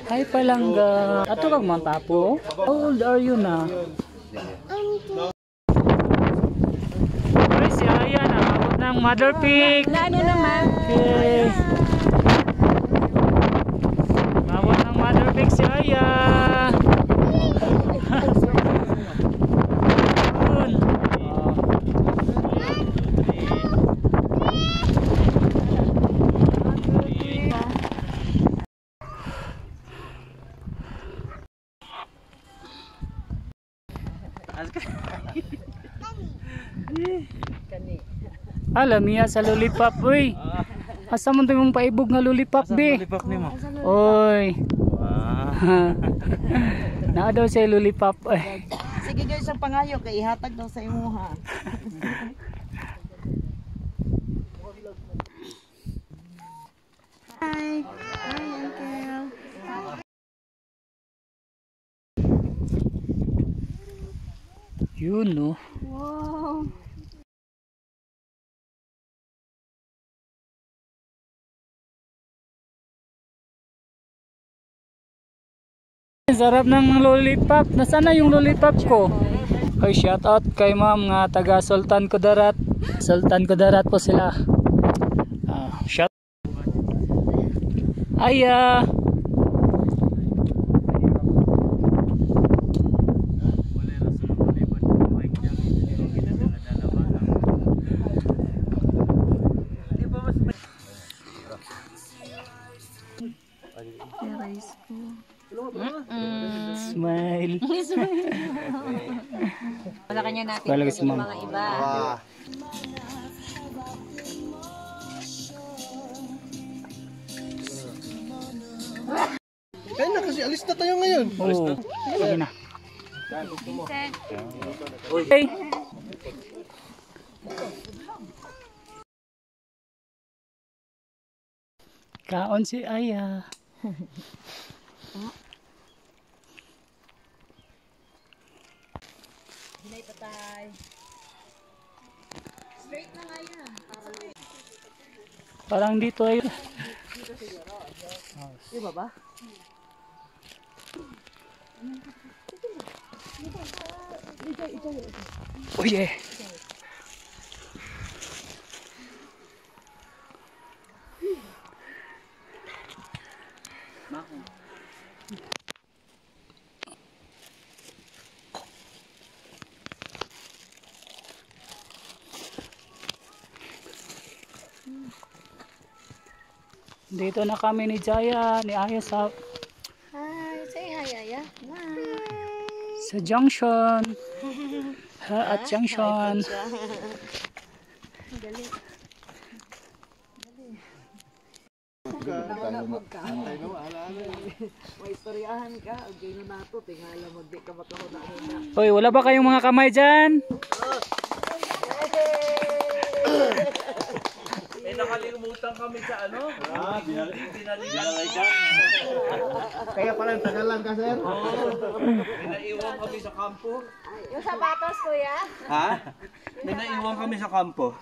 Hi palangga. Ato kag mantapo. How old are you na? Ay, si Aya na abot ng mother pig. Ano naman? Okay. Abot ng mother pig si Aya. Alam niya sa lollipop, uy. Asa man mong paibog nga lollipop, be? Lollipop ni mo. Oy. Naa daw siya lollipop. Sige guys, ang pangayo kay ihatag daw sa imo ha. Hi. Hi, Uncle. Yun, no? Wow. Sarap ng lollipop. Nasaan na yung lollipop ko? Ay, shout out kay ma'am nga taga Sultan Kudarat. Sultan Kudarat po sila. Shout Aya. Smile. Wala kanya natin Wala kasi ma'am. mga iba. Kaya na kasi alis na tayo ngayon. Oo. Sige na. Hey. Kaon si Aya. Hinay patay. Straight na nga yan. Parang dito ay. Di ba ba? Oh yeah. Dito na kami ni Jaya, ni Aya sa Say hi, Aya. sa junction. At junction. Dali. May istoryahan ka, okay na nato, tingala mo, di ka makahuna na. Hoy, wala ba kayong mga kamay dyan? Eh, nakalimutan kami sa ano? Binalay ka. Kaya pala tagalan ka, sir? Oo. Naiwan kami sa kampo. Yung sapatos, kuya? Ha? Naiwan kami sa kampo.